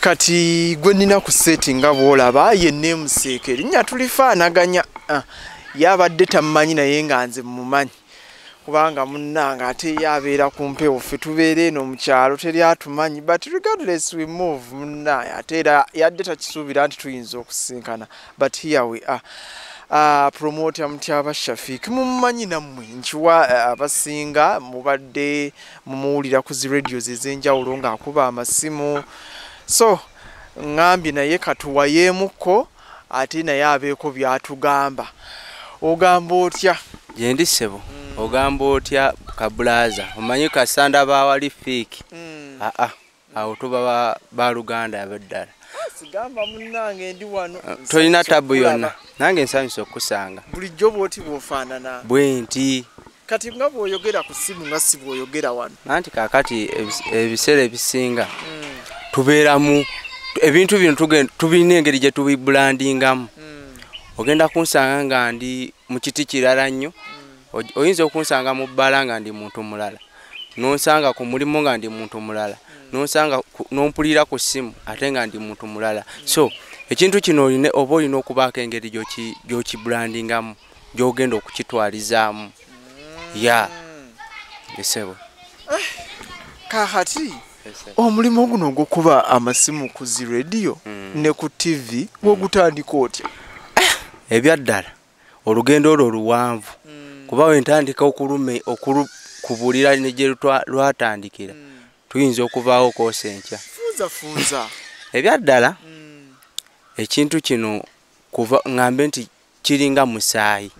kati gwe nina ku settinga bw'olaba ye neemuseeke erinnya tulifaanaganya yabadde tammanyi naye nga nze mumanyi kubanga munnange ate yabeera ku mpewo ffe tubeera eno mu kyalo teri atumanyi but regardless we move munnaye ate era yadde takisuubira nti tuyinza okusinkana but here we are. Promoter Mutyaba Shafik mumumanyi nammwe nkiwa abasinga mubadde mumuwulira ku zi radios ez'enjawulo ng'akuba amasimu so ngambye naye katuwayeemuko ate naye abeeko byatugamba ogamba otya yendi sebo ogamba otya kabulaza omanyi kasanda bawali fiki awo tuba ba Luganda abaddala sigamba munnange ndi wano tolina tabu yonna nange nsanyusa okusanga bulijjo bwoti bwofaanana bwenti kati nga bw'oyogera ku ssimu nga si bw'oyogera wano anti kakati ebiseera ebisinga tubeeramu ebintu bino tubirina engeri gye tubibulandingamu ogenda kunsanga nga ndi mu kiti kirala nnyo oyinza okunsanga mu bbala nga ndi muntu mulala nonsanga ku mulimu nga ndi muntu mulala nonsanga nompulira ku ssimu ate nga ndi muntu mulala so ekintu kino oba olina okubaako engeri gy'okibulandingamu gy'ogenda okukitwalizaamu ya esebo kakati omulimu guno ogw'okuba amasimu ku zi radio ne ku TV gw'ogutandika otya ebyaddala olugendo olwo luwanvu kuba wentandika okukubulira ne gye lwatandikira tuyinza okuvaawo koosenkya funza ebyaddala ekintu kino kuva ngambe nti kiringa musaayi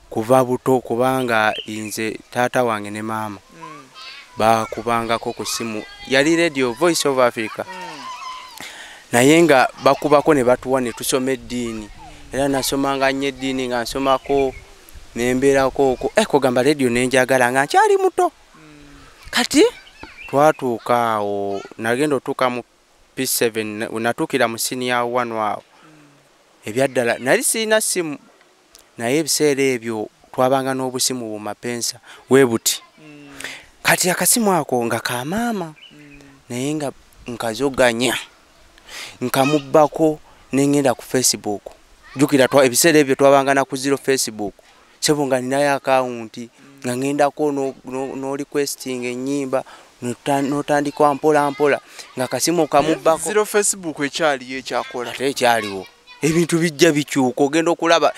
kuva buto kubanga inze taata wange ne maama bakubangako ku ssimu yali radio Voice of Africa naye nga bakubako ne batuwa ne tusoma eddiini era nasomanga nnyo eddiini nga nsomako nembeerako okwo kugamba radio nenjagala nga nkyali muto kati twatuuka awo nagenda otuuka mu P7 natuukira mu senior 1 waawo ebyaddala nali sirina ssimu naye ebiseera ebyo twabanga n'obusimu bumapensa webuti kati akasimu ako nga ka maama naye nga nkazoganya nkamubbako nengenda ku Facebook jukira ebiseera ebyo twabanga na ku zero Facebook sebo nga ninayo akawunti nga ngendako no requesting ennyimba notandika mpola mpola nga kasimu kamubbako zero Facebook ekyali ekyakola ate ekyaliwo ebintu bijja bikyuka ogenda okulaba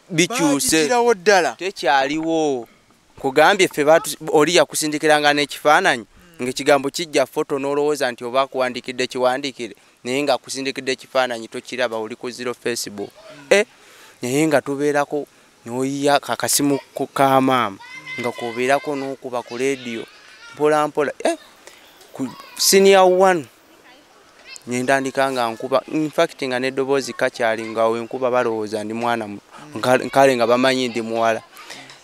bikyuse tekyaliwo kugambye ffe oli yakusindikiranga n'ekifaananyi ng'ekigambo kijja foto n'olowooza nti oba kuwandikidde kiwandikire naye nga kusindikidde ekifaananyi tokiraba oli ku zero Facebook naye nga tubeerako n'oyiya kakasimu ka maama nga kubeerako n'okuba ku radio mpola mpola ku senior 1 nyendandika nga nkuba in fact nga neddoboozi kakyali nga wenkuba balowooza ndi mwana nkale nga bamanyi ndi muwala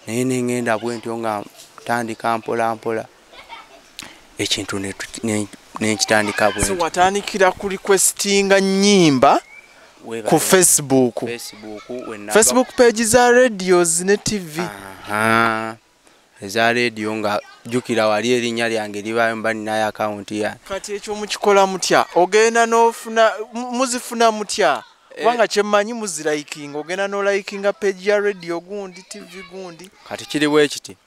naye nengenda bwentyo nga tandika mpola mpola ekintu nekitandika bwentyo so watandikira ku requestinga nnyimba ku Facebook page za radios ne TV eza radio nga jukira wali erinnya lyange libayo mba ninayo account ya kati ekyo mukikola mutya ogenda n'ofuna muzifuna mutya kubanga kyemmanyi muzirayikinga ogenda n'olayikinga page ya radio gundi TV gundi kati kiri bwe kiti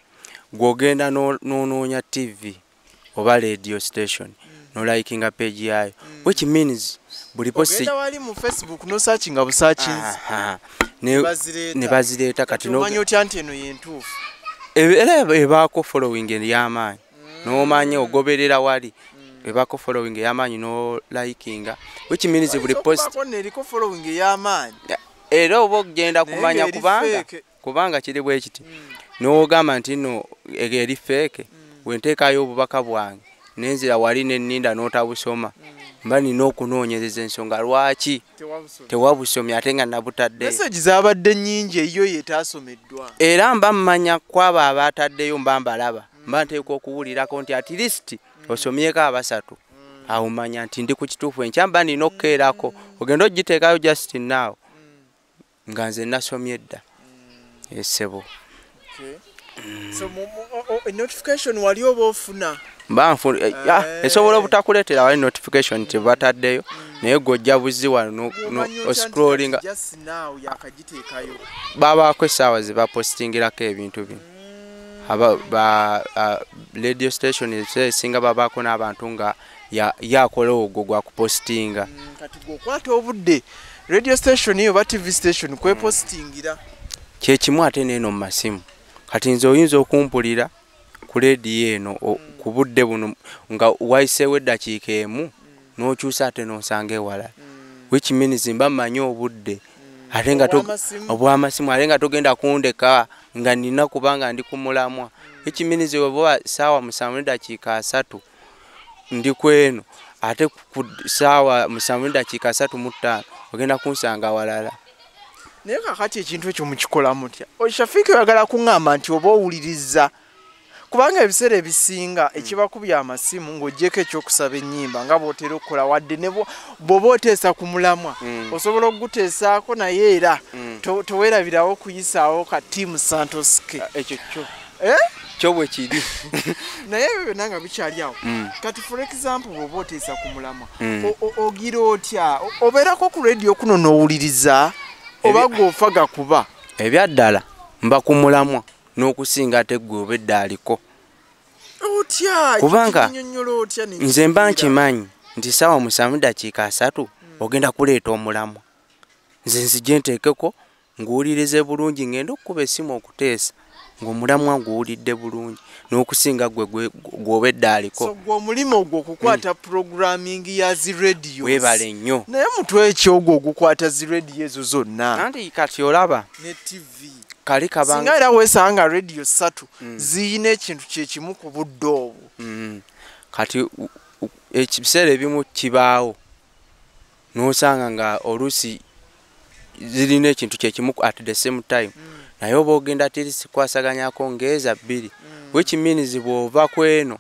gwogenda n'onoonya TV oba radio station n'olayikinga page yayo which means buli post ogenda wali mu Facebook no searchinga busachinzi ne bazireeta kati no manyi otya nti eno yentuufu era ebaako following ey'amaanyi n'omanyi ogoberera wali ebaako following ey'amaanyi no likinga which means buli post eriko following ey'amaanyi era oba ogenda kumanya kubanga kiri bwe kiti n'ogamba nti nno eri fake wenteekayo obubaka bwange nenzira wali nenninda n'otabusoma mba nina okunoonyereza ensonga lwaki tewabusomye ate nga nabutadde message zabadde nnyingi eyo yetaasomeddwa era mba mmanya kwabo abataddeyo mba mbalaba mba nteekwa okuwulirako nti at least osomyeko abasatu awo manya nti ndi ku kituufu enkya mba nina okukeerako ogenda ogiteekayo just now nga nze nasomye dda esebo So notification wali oba ofuna banfu esobola obutakuleetera wali notification tebataddeyo naye gojja buzi wano scrolling just now yakagiteekayo babaako essaawa ze bapostingirako ebintu bino radio station esinga babaako n'abantu nga yakola ogwo gwa kupostinga kati gwokwata obudde radio station eyo ba TV station kwepostingira kyekimu ate neeno mu masimu kati nze oyinza okumpulira ku leediyo eno ku budde buno nga wayiseewo eddakiika emu n'okyusa ate n'osanga ewalala which means mba mmanyi obudde ate nga obw'amasimu ate nga togenda kundeka nga nina kubanga ndi ku mulamwa which means oba saawa 7:3 ndi kweno ate ku saawa 7:35 ogenda kunsanga walala. Naye kakati ekintu ekyo mukikola mutya? Shafik oyagala kuŋŋamba nti oba owuliriza kubanga ebiseera ebisinga ekibakubya amasimu ng'oggyeko ekyokusaba ennyimba nga bw'otera okukola wadde ne bw'oba oteesa ku mulamwa osobola okuguteesaako naye era toweerabirawo okuyisaawo ka tiimu Santos ke ekyo kyo bwe kiri naye ebyo byonna nga bikyali awo kati for example bw'oba oteesa ku mulamwa ogira otya obeerako ku radio kuno n'owuliriza oba gwofa gakuba ebyaddala mba ku mulamwa n'okusinga ate gwe obedda aliko otya kubanga nze mba nkimanyi nti saawa 7:3 ogenda kuleeta omulamwa nze nzije nteekeko nguwulirize bulungi ngenda okukuba essimu okuteesa ng'omulamwa nguwulidde bulungi n'okusinga gwe obedda aliko. So gwe omulimu ogwo okukwata programming ya zi radio weebale nnyo naye mutwe ekyogwo ogukwata zi radio ezo zonna anti kati olaba ne TV kali kabanga singa era weesanga radio 3 ziyina ekintu kyekimu ku budde obwo kati ekibiseera ebimu kibaawo n'osanga nga oluusi zirina ekintu kyekimu at the same time naye oba ogenda tirisikwasaganyako ngeeza 2 which means bw'ova kweno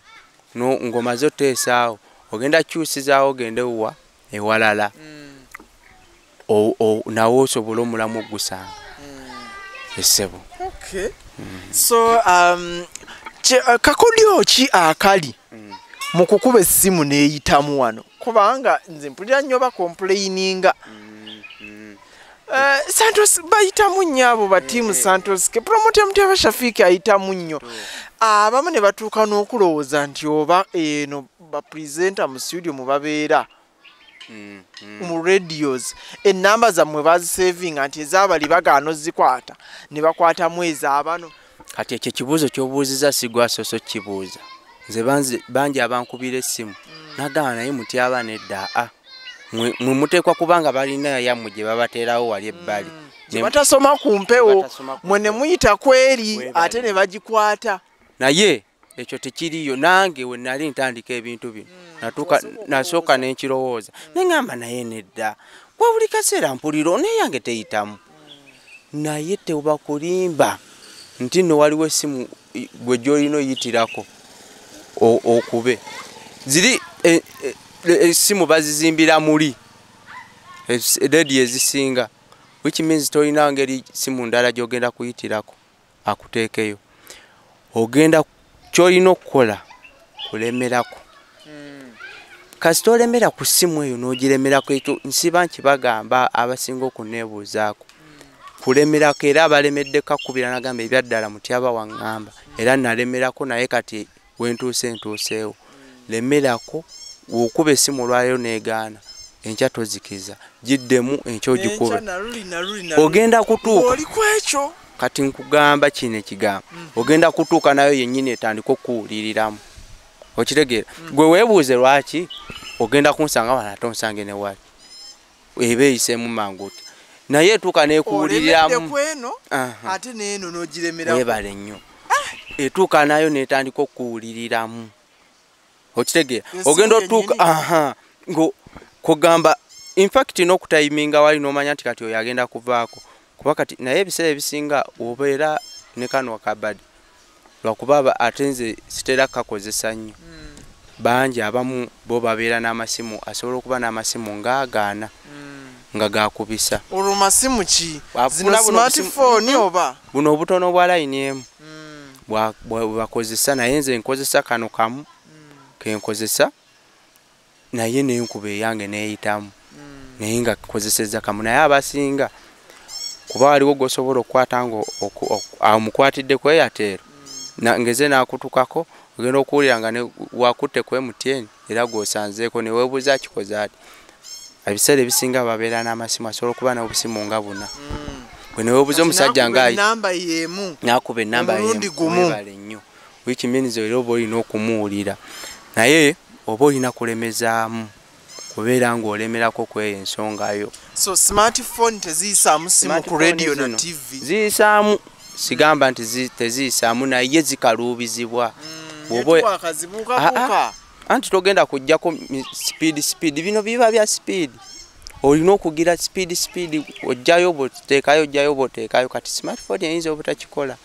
ng'omaze oteesaawo ogenda kyusizaawo ogende wa ewalala nawe osobola omulamu ogusanga esebo. Okay. So kakodyo ki akali mu kukuba essimu n'eyitamu wano kubanga nze mpulira nnyo bakomplaininga Santos bayitamu nnyo abo ba tiimu Santos ke promote Mutyaba Shafik ayitamu nnyo abamu ne batuuka n'okulowooza nti oba eno ba presenter mu studio mu babeera mu radios enamba zammwe bazisavinga nti ezaabali bagaano zikwata ne bakwatamu ez'abano. Kati ekyo kibuuzo ky'obuuziza sigwasoso kibuuza nze bangi abankubira essimu nagamba naye Mutyaba nedda mwe muteekwa kubanga balina yammwe gye babateerawo wali ebbali batasoma ku mpewo mwe ne muyita kweri ate ne bagikwata naye ekyo tekiriyo nange we nali ntandika ebintu bino nasooka n'enkirowooza neŋŋamba naye nedda kwa buli kaseera mpuliro naye yange teyitamu naye teuba kulimba nti nno waliwo essimu gwe gy'olina oyitirako okube ziri essimu bazizimbira muli radio ezisinga which means tolina ngeri simu ndala gy'ogenda kuyitirako akuteekeyo ogenda kyolina okukola kulemerako kasi tolemera ku ssimu eyo n'ogiremerako ekyo nsiba nkibagamba abasinga okuneebuuzaako kulemerako era abalemedde kakubira nagamba ebyaddala Mutyaba waŋŋamba era nalemerako naye kati ntuuseewo lemerako okuba essimu olwaleero neegaana enkya tozikiza giddemu enkya ogikuba ogenda kutuuka kati nkugamba kino ekigambo ogenda kutuuka nayo yennyini etandika okuwuliriramu okitegeera gwe weebuuze lwaki ogenda kunsanga wala ate onsange ne wali eba eyiseemu mangu oti naye etuuka neekuwuliriramu weebale nnyo etuuka nayo netandika okuwuliriramu okitegeera ogenda otuuka kugamba infact n'okutayiminga wali n'omanya nti kati oyo agenda kuvaako kuba kati naye ebiseera ebisinga obeera ne kano akabadi lwakuba ate nze sitera kakozesa nnyo bangi abamu bo babeera n'amasimu asobola okuba n'amasimu ng'agaana nga gakubisa olwo masimu ki zino smartphone oba buno obutono bwa line emu bwakozesa naye nze nkozesa kano kamu kenkozesa naye nenkuba eyange neyitamu naye nga kozeseza kamu naye abasinga kuba waliwo gosobola okukwata ngo amukwatidde ku Airtel ngeze nakutukako ogenda okuwulira nga wakutte ku MTN era gwosanzeeko ne weebuuza kikoze ati ebiseera ebisinga babeera n'amasimu asobola okuba n'obusimu nga buna bwe ne weebuuza omusajja nga nakuba ennamba yeebale nnyo which means era oba olina okumuwulira naye oba olina kulemezaamu kubeera ng'olemerako kweyo ensongayo. So smartphone teziyisaamu simu ku radio na TV? Ziyisaamu, sigamba nti teziyisaamu naye zikaluubizibwa. Anti togenda kujjako speed bino biba bya speed. Olina okugira speed ojjayo boteekayo kati smartphone eyinza obutakikola.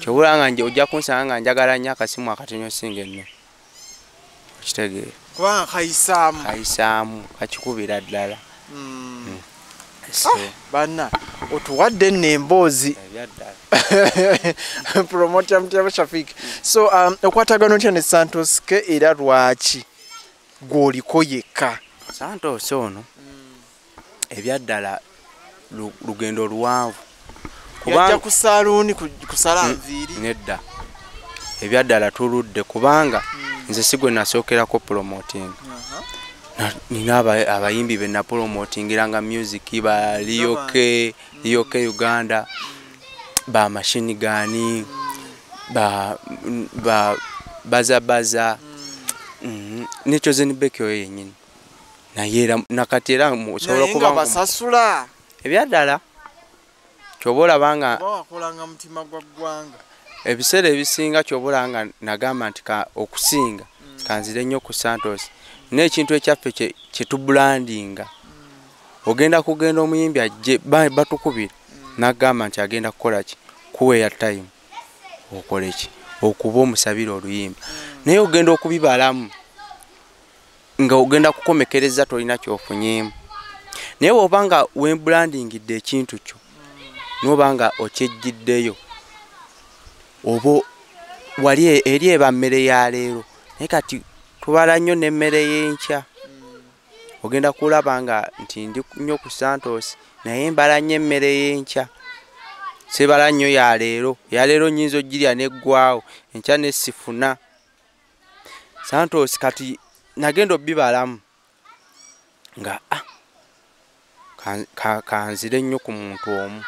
Kyobula nga nje ojja kunsanga nga njagala nnyo akasimu akatonyo singa enno. Okitegeera. Kubanga kayisaamu kakikubira ddala. Banna otuwadde nno emboozi promoter Mutyaba Shafik. So okwatagano kya ne Santos ke era lwaki gwoliko yekka? Santos ono ebyaddala lugendo luwanvu yajja ku saluuni kusala nviiri nedda ebyaddala tuludde kubanga nze sigwe nasookerako promoting nina abayimbi be na promotingiranga music ba Lioke Uganda ba Machine Gun ba baza nicho zenibekyo yenyini nayera nakatera musobola kuba basasula ebyaddala kyobola banga bakolanga mutima gwa ggwanga ebiseera ebisinga kyobola nga nagamba nti okusinga kanzire nnyo ku Santos n'ekintu ekyaffe kye tubrandinga ogenda kugenda omuyimbi ajje batukubira nagamba nti agenda kukola ki kuweya time okole ki okuba omusabira oluyimbi naye ogenda okubibalamu nga ogenda kukomekereza tolina kyofunyeemu naye obanga webrandingidde ekintu kyo nobanga okyejjiddeyo obo wali eri eba mmere ya leero naye kati tubala nnyo n'emmere y'enkya ogenda kulaba nga nti ndi nnyo ku Santos naye mbala nnyo emmere y'enkya sebala nnyo ya leero nnyinza ogirya neggwawo enkya nesifuna Santos kati nagenda obbibalamu nga kanzire nnyo ku muntu omu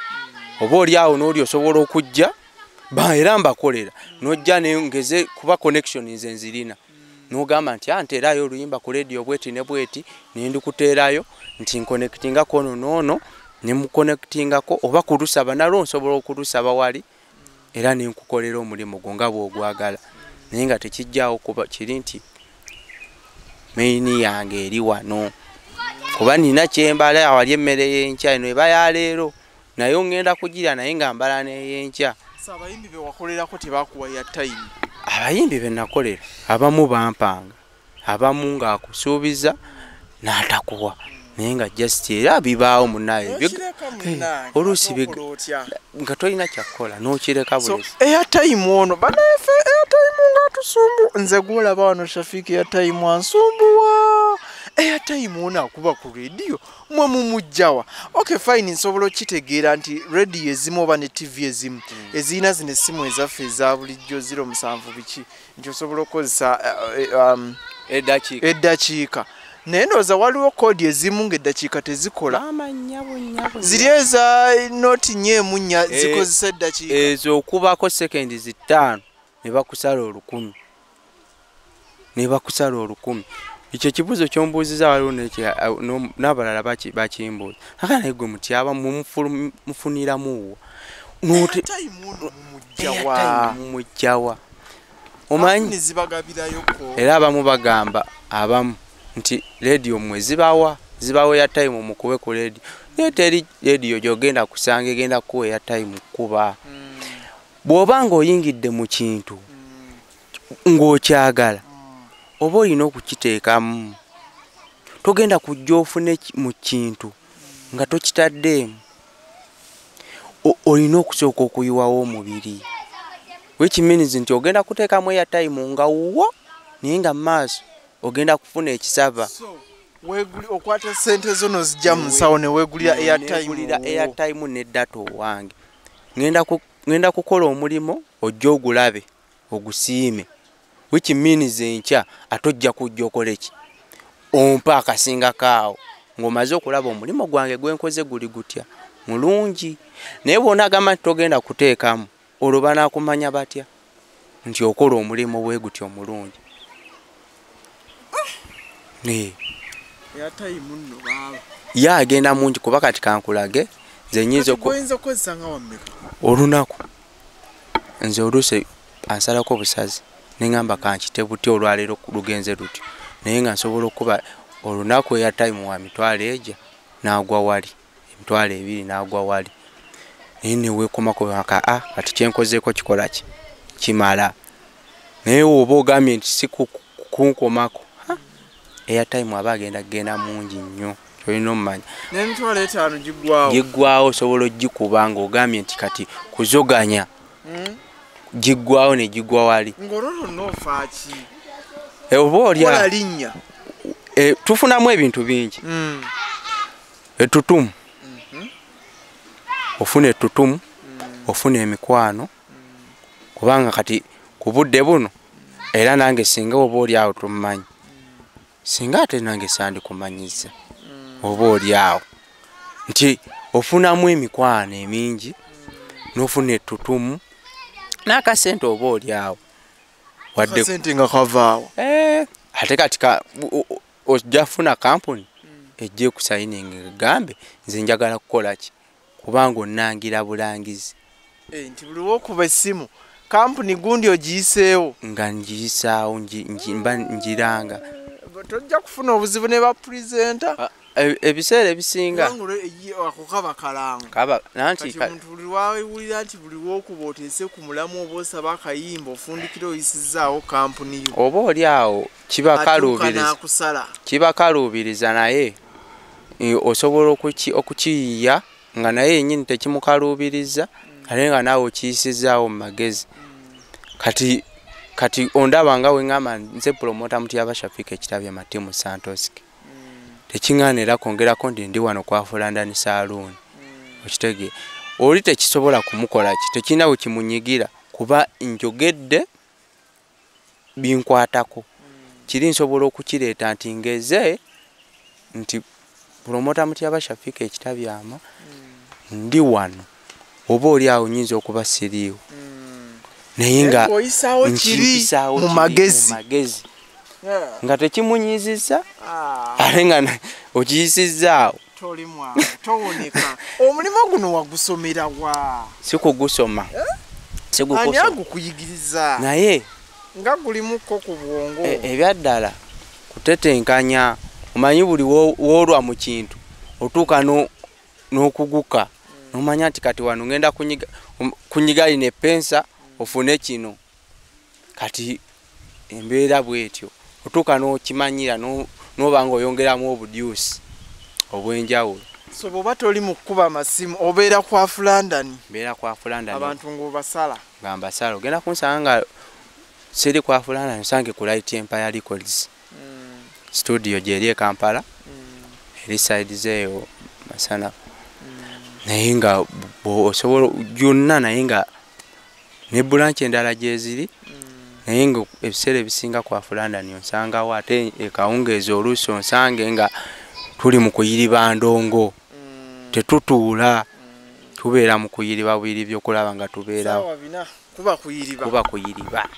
oba oli awo n'oli osobola okujja era mbakolera n'ojja ngeze kuba connection nze nzirina n'ogamba nti nteerayo oluyimba ku radio bweti ne bweti nendikuteerayo nti nkonectingako ono n'ono ne mukonectingako oba kulusaba nalwo nsobola okulusaba wali era nenkukolera omulimu gwo nga bw'ogwagala naye nga tekijjaawo kuba kiri nti maini yange eri wano kuba nina kyembala awali emmere y'enkya eno eba ya leero naye ngenda kugirya naye nga mbala n'ey'enkya. Abayimbi be wakolerako tebakuwa ya time? Abayimbi be nakolera abamu bampanga abamu ng'akusuubiza n'atakuwa naye nga just era bibaawo munaye oluusi nga tolina kyakukola n'okireka bulesi. Airtime ono banaefe airtime nga tusumbu nze gwolaba wano Shafik airtime ansumbuwa airtime ono akuba ku radio mwe mumujjawa. Okay fine nsobola okitegeera nti radio ezimu oba ne TV ezimu ezina zino essimu ezaffe eza bulijjo 07 biki nti osobola okukozesa eddakiika naye ndowooza waliwo kodi ezimu ng'eddakiika tezikola ziri eza noti nyeemu nnya zikozesa eddakiika ezo okubako sekendi 5 ne bakusala 1000 ekyo kibuzo kyombuuziza waliwo n'abalala bakimbuuza aka naye gwe Mutyaba mufuniramuwo mumujjawa omanyi era abamu bagamba abamu nti radio mwe zibawa ya time mukube ku radio naye teri radio gyogenda kusanga egenda kuwa ya time kuba bw'oba ng'oyingidde mu kintu ng'okyagala oba olina okukiteekamu togenda kujja ofune mu kintu nga tokitaddeemu olina okusooka okuyiwawo omubiri which means nti ogenda kuteekamu airtime nga wo naye nga mu maaso ogenda kufuna ekisava. Okwata sente zo nozijja mu nsawo ne weegulira airtime ne data owange. Ngenda kukola omulimu ojja ogulabe ogusiime, which means enkya atojja kujja okola ki ompa akasinga kaawo ng'omaze okulaba omulimu gwange gwenkoze guli gutya mulungi. Naye bw'ona agamba nti togenda kuteekamu olwo banaakumanya batya nti okola omulimu bwe gutyo omulungi? Ye agenda mungi kuba kati kankulage nze nyinza olunaku nze oluusi ansalako obusazi neŋŋamba kankite buti olwaleero lugenze lutyo, naye nga nsobola okuba olunaku airtime wa mitwalo ejja n'agwa wali, emitwalo 2 n'agwa wali, naye neweekomako kati kyenkozeeko kikola ki kimala. Naye oba ogambye nti si kunkomako airtime aba agenda mungi nnyo, kyolina omumanya. N'emitwalo 5 giggwawo osobola ogikuba ng'ogambye nti kati kuzoganya giggwawo ne giggwa wali. Ng'olwo n'ofa ki? Oba olya linnya tufunamu ebintu bingi. Ettutumu ofuna ettutumu, ofuna emikwano, kubanga kati ku budde buno era nange singa oba oli awo tumumanyi, singa ate nange sandikumanyiza oba oli awo nti ofunamu emikwano emingi n'ofuna ettutumu n'akasente oba oli awo wadde sente nga kavaawo. Ate kati ojja funa kampuni ejje kusayininga egambe nze njagala kukola ki kubanga onnangira bulangizi nti buli lwokuba essimu kampuni gundi ogiyiseewo nga ngiyisaawo mba njiranga. Tojja kufuna obuzibu ne bapresenta ebiseera ebisinga ako kaba kalango nanti omuntu buli lwawulira nti buli lwokuba oteese ku mulamu oba osaba akayimba ofundikira oyisizzaawo kampuni yo oba oli awo kiba kaluubiriza naye osobola okukiyiya nga naye yennyini tekimukaluubiriza ate nga naawe okiyisizzaawo mu magezi. Kati ondaba nga weŋŋamba nze promota Mutyaba Shafik ekitabi amatimu Santos tekiŋŋaanira kwongerako ndi wano kwafula ndani saloon. Okitegeera oli tekisobola kumukola ki tekirina we kimunyigira kuba njogedde binkwatako. Kiri nsobola okukireeta nti ngeze nti promota Mutyaba Shafik ekitabi ama ndi wano oba oli awo nyinza okuba siriiwo naye nga nkiyisaawo mu magezi nga tekimunyiziza ate nga okiyisizzaawo towoneka. Omulimu guno wagusomera wa? Sikugusoma ani agukuyigiriza naye nga gulimuko ku bwongo ebyaddala kutetenkanya. Omanyi buli woolwa mu kintu otuuka n'okuguka nomanya nti kati wano ngenda kunyiga ine epensa ofune kino. Kati embeera bwetyo otuuka n'okimanyira n'oba nga oyongeramu obudyusi obw'enjawulo. So bw'oba toli mu kkuba amasimu obeera kwafula ndani? Mbeera kwafula ndani abantu ng'obasala nga mbasala ogenda kunsanga nga siri kwafula ndani osange ku Light Empire Records studio gyeri e Kampala eri side zeeyo masana. Naye nga osobola gyonna naye nga ne branch endala gyeziri naye nga ebiseera ebisinga kwafula ndani onsangawo ate ekawungeezi oluusi onsange nga tuli mu kuyiriba ndongo tetutuula tubeera mu kuyiriba bwiri byokulaba nga tubeerawo kuba kuyiriba.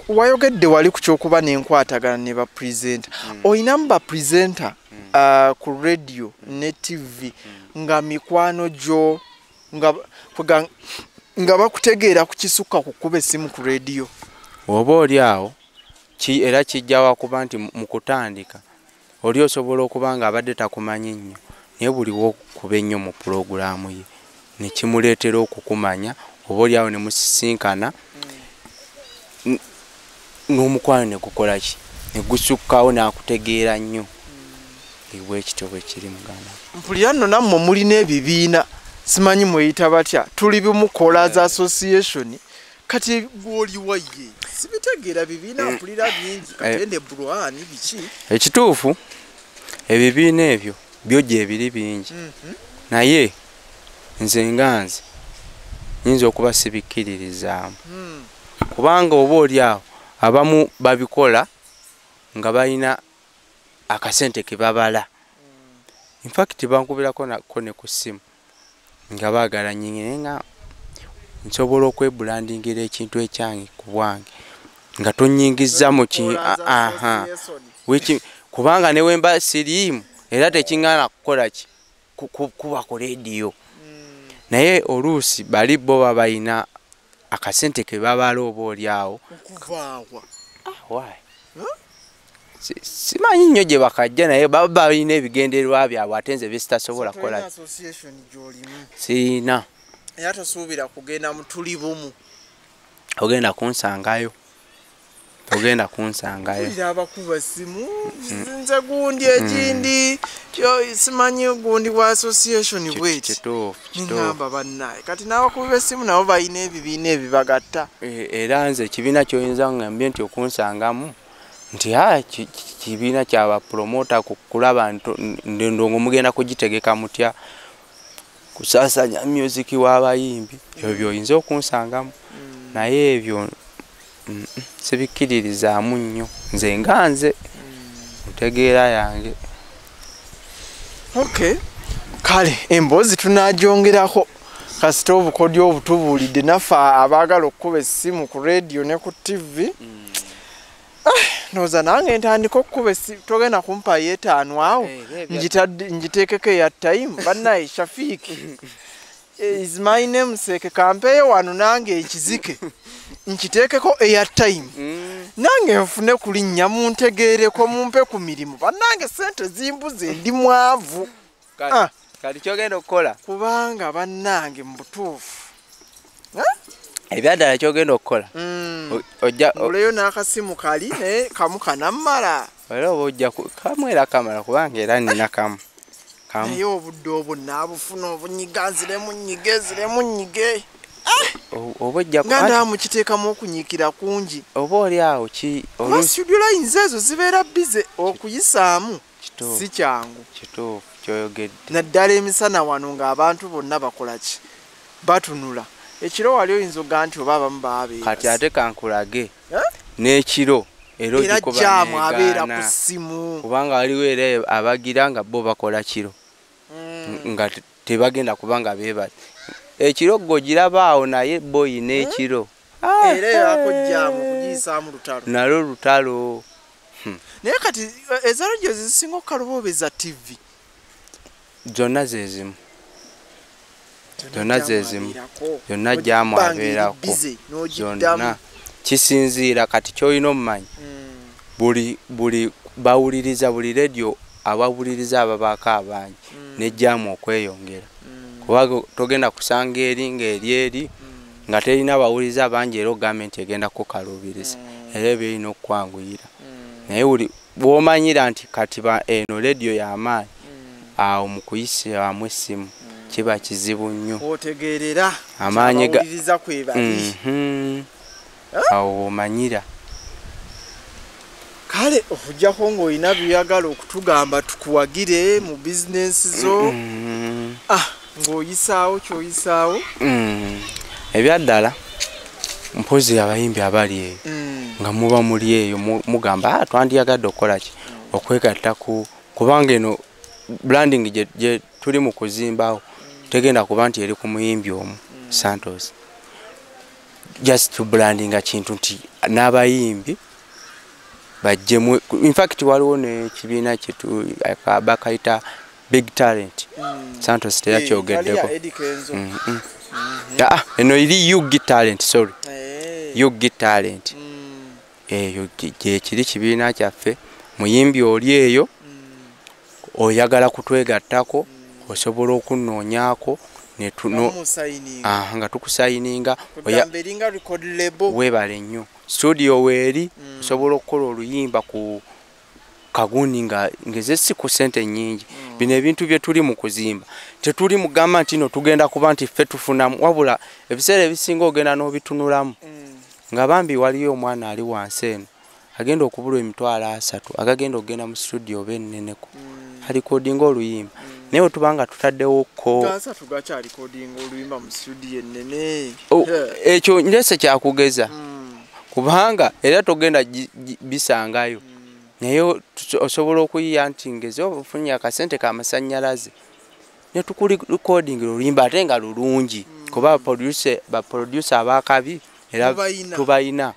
Wayogedde wali ku kyokuba n'enkwatagana ne bapresenta. Oyinamu bapresenta ku radio ne TV nga mikwano gyo nga bakutegeera ku kisukka kukuba essimu ku radio? Oba oli awo era kijja wakuba nti mu kutandika oli osobola okuba nga abadde takumanyi nnyo naye buli wokuba ennyo mu pulogulaamu ye ne kimuleetera okukumanya. Oba oli awo ne musisinkana n'omukwano ne gukola ki ne gusukkawo n'akutegeera nnyo. Bwekityo bwe kiri muganda. Mpulira nno nammwe mulina ebibiina simanyi mweyita batya tuli bimukola za association kati gwoli waye sibitegeera bibiina mpulira bingi katende bulwani biki ekituufu ebibiina ebyo byojja ebiri bingi naye nze nganze nyinza okuba sibikkiririzaamu kubanga oba oli awo abamu babikola nga balina akasente ke babala in fact bankubirako ne ku ssimu nga baagala nyingi nga nsobola okwebulandingira ekintu ekyange ku bwange nga tonyingiza mu kubanga ne wemba siriimu era tekiŋŋaana kukola ki kuba ku leediyo naye oluusi bali bo babalina akasente ke babala oba oli awo simanyi nnyo gye bakajja naye baba balina ebigendererwa byabwe ate nze besitasobola kukola siina era tosuubira kugenda mu tuli bumu ogenda kunsangayo abakuba simu nze gundi ekindi simanyi gundi bwa association bweti ngamba bannaye kati n'abakubi b'essimu nabo balina ebibiina ebibagatta era nze ekibiina kyoyinza ngambye nti okunsangamu nti kibiina kyabapromota kulaba ndongo mugenda kugitegeka mutya kusaasanya music w'abayimbi ebyo byoyinza okunsangamu naye ebyo sibikkiririzaamu nnyo nze nganze ntegeera yange. Okay, kale emboozi tunaagyongerako kasita obukodyo obutubuulidde naffe abaagala okukuba essimu ku radio ne ku TV. Noza nange ntandika okukuba essimu togenda kumpaayo 5 awo ngiteekeko eya time bannaye Shafik is my name seke kampeeyo wano nange ekizike nkiteekeko eya time nange nfune kulinnya muntegeereko mumpe ku mirimu bannange sente zimbuze ndi mwavu kati kyogenda okukola kubanga bannange mu butuufu ebyaddala kyogenda okukola oleyo n'akasimu kali naye kamu kanammala era oba ojja kamu era kamala kubanga era nina kamu naye obudde obwo naabufuna obunyiganziremu nnyige oba ojja nga ndaba mukiteekamu okunyiikira kungi oba oli awo kuba studio lines ezo zibeera bize okuyisaamu si kyangu kituufu kyoyogedde naddala emisana wano ng'abantu bonna bakola ki batunula ekiro wali oyinza oga nti oba abamu baabeera kati ate kankulage n'ekiro era jjaamu abeera ku ssimu kubanga waliwo era abagira nga bo bakola kiro nga tebagenda kubanga beebale ekiro gogirabaawo naye boyi n'ekiro era yako jjaamu okugiyisaamu lutalo nalwo lutalo naye kati ezalojjo zisinga okukalubobeza TV zonna zezimu yonna jjaamu abeerako zonna kisinziira kati kyolina omumanyi buli bawuliriza buli radio abawuliriza ababaako abangi nejjaamu okweyongera kuba togenda kusanga eri ng'eri nga terina abawuliriza abangi era gavumenti egenda kukalubiriza era ebyo erina okukwanguyira naye bw'omanyira nti kati eno radio y'amaanyi awo mu kuyisa wamu essimu kiba kizibu nnyo otegeerera amaanyi abawuliriza kwe bali awo omanyira kale okujjako ng'olina byeyagala okutugamba tukuwagire mu bizinensi zo ng'oyisaawo kyoyisaawo ebyaddala mpozi abayimbi abali eyo nga muba muli eyo mugamba twandiyagadde okukola ki okwegatta kubanga eno branding gye tuli mu kuzimbawo tegenda kuba nti eri ku muyimbi omu Santos just to brandinga kintu nti n'abayimbi bajjemu in fact waliwo n'ekibiina kyetu bakayita big talent Santos teyakyogeddeko eno eri yugi talent sorry yugi talent eyo gyekiri kibiina kyaffe muyimbi oli eyo oyagala kutwegattako osobola okunoonyaako nga tukusayininga webale nnyo studio weeri osobola okukola oluyimba ku kagundi ngeze si ku sente nnyingi bino ebintu bye tuli mu kuzimba tetuli mugamba nti no tugenda kuba nti ffe tufunamu wabula ebiseera ebisinga ogenda n'obitunulamu nga bambi waliyo omwana ali wansi eno agenda okubulwa emitwalo 3 agagenda okugenda mu studio benneneko alikodinga oluyimba naye otubanga tutaddewoko alikodinga oluyimba mu studio ennene ekyo njese kyakugeza kubanga era togenda bisangayo naye osobola okuyiya nti ngeze ofunye akasente k'amasannyalaze ne tukulikodinga oluyimba ate nga lulungi kuba ba producer abakabi era tubayina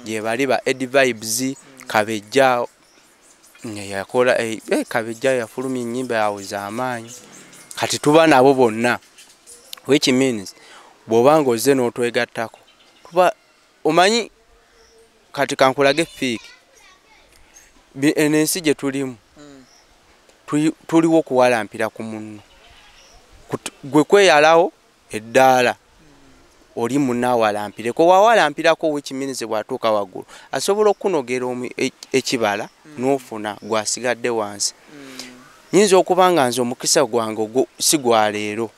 gye bali ba Ed Vibes Kabejja yakola Kabejja yafulumya ennyimba yawe z'amaanyi kati tuba nabo bonna which means bw'obanga ozze n'otwegattako tuba omanyi kati kankulage Fik ensi gye tulimu tuliwo kuwalampira ku munno gwe kweyalawo eddaala oli munawalampireko wawalampirako which means bwatuuka waggulu asobola okunogera ekibala n'ofuna gwasigadde wansi nyinza okuba nga nze omukisa gwange si gwa leero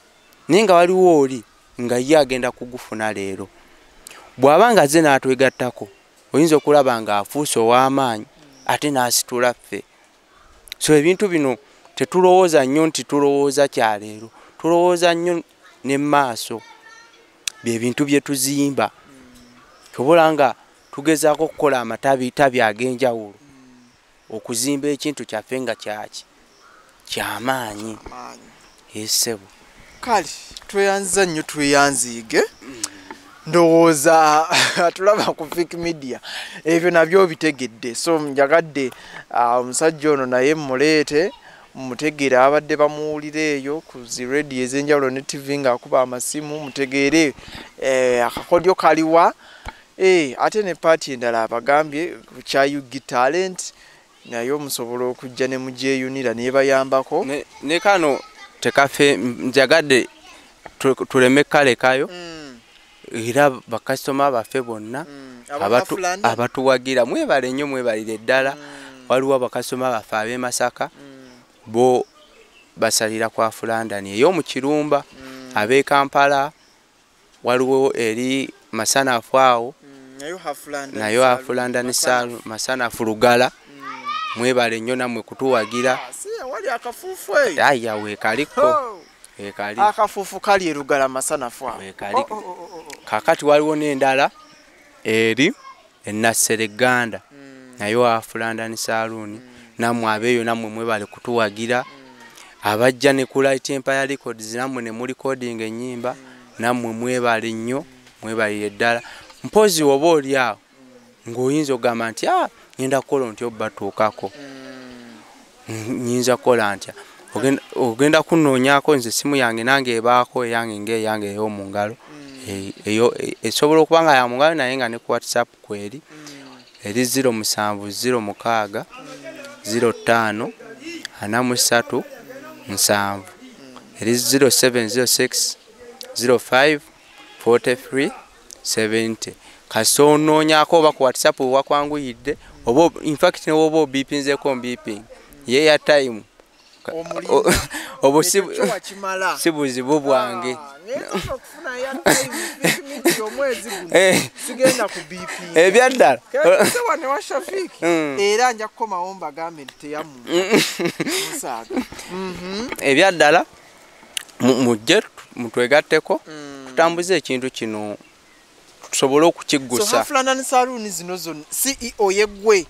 naye nga waliwo oli nga ye agenda kugufuna leero bw'abanga ze n'atwegattako oyinza okulaba nga afuuse ow'amaanyi ate n'asitula ffe so ebintu bino tetulowooza nnyo nti tulowooza kyaleero tulowooza nnyo ne maaso byebintu bye tuzimba tobola nga tugezaako okukola amatabi ag'enjawulo okuzimba ekintu kyaffe nga kyamaanyi esebo kale tweyanziza nnyo tweyanziige ndowooza tulaba ku Fik Media ebyo nabyo bitegedde so njagadde omusajja ono naye muleete mutegere abadde bamuwulira eyo ku zi radio ez'enjawulo ne TV ng'akuba amasimu mutegeere akakodyo kaliwa ate ne paati endala abagambye ku Kyayugi Talent naye musobola okujja ne mugyeyunira nebayambako ne kano tekafe njagadde tuleme kalekayo era bakasitoma baffe bonna abatuwagira mwebale nnyo mwebalire ddala waliwo abakasitoma baffe ab'e Masaka bo basalira kwa Fulandani ey'omu Kirumba ab'e Kampala waliwo eri Masanafu awo nayo Hafulandani Salu Masanafu Lugala mwebale nnyo nammwe kutuwagira aya weekaliko akafuufu kali erugala Masanafu awo kakati waliwo n'endala eri Ennasereganda nayo Hafulandani Saluni nammwe abeeyo nammwe mwebale kutuwagira abajja ne ku Light Empire Records nammwe ne mu recording ennyimba nammwe mwebale nnyo mwebalire ddala mpozi oba oli awo ng'oyinza okugamba nti ngenda kukola nti obatuukako nyinza kukola ntya ogenda kunoonyaako nze simu yange nange ebaako eyange ng'eyange ey'omu ngalo eyo esobola okuba nga ya mu ngalo naye nga ne ku WhatsApp kweri eri 0706 05 43 7 eri 0706 05 43 70 kasonoonyako oba ku WhatsApp wakwanguyidde oba in fact ne woba obipinzeko mbiping ye ya time obo si buzibu bwange ebyaddala wa Shafik era nja kukomawo mbagambe teyamu ebyaddala mujje mutwegatteko tutambuze ekintu kino tusobole okukiggusa so Hafulandani Saluni zino zonna CEO yeggwe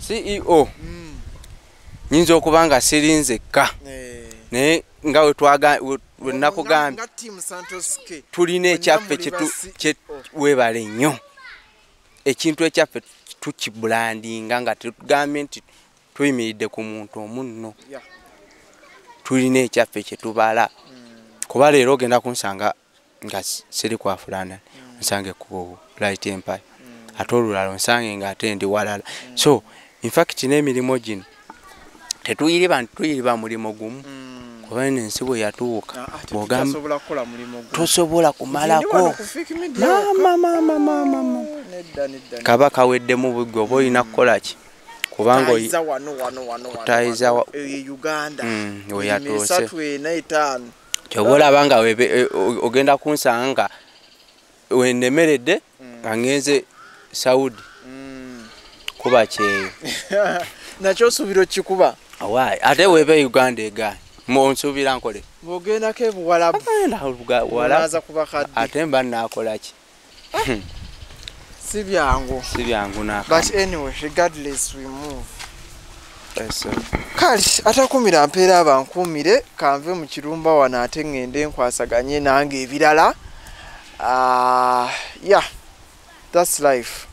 CEO nyinza okuba nga sirinzekka naye nga wenakugambye tulina ekyaffe weebale nnyo ekintu ekyaffe tukibulandinga nga tetugambye nti tuyimiridde ku muntu omunno tulina ekyaffe kyetubala kuba leero ogenda kunsanga nga siri kwa Fulandani nsange ku Light Empire ate olulala nsange nga ate ndi walala so in fact n'emirimu gino tetuyiriba mulimu gumu kuba n'ensi bwe yatuuka bw'ogamba tosobola kumalako mama kaba kaweddemu bugwe oba olina kukola ki kubanga taiza wano taiza Uganda we yatose 3 4 5 kyobola banga ogenda kunsanga wenemeredde angenze Saudi kuba kyeyo nakyo subiro kikuba awai ate webe Uganda ega monsubira nkole bogenda ke buwalabu wala kuba kadde ate mba nakola ki si byangu na but anyway regardless we move kali atakumira mpeera abankumire kanve mu kirumba wana ate ngende nkwasaganye nange ebirala yeah that's life.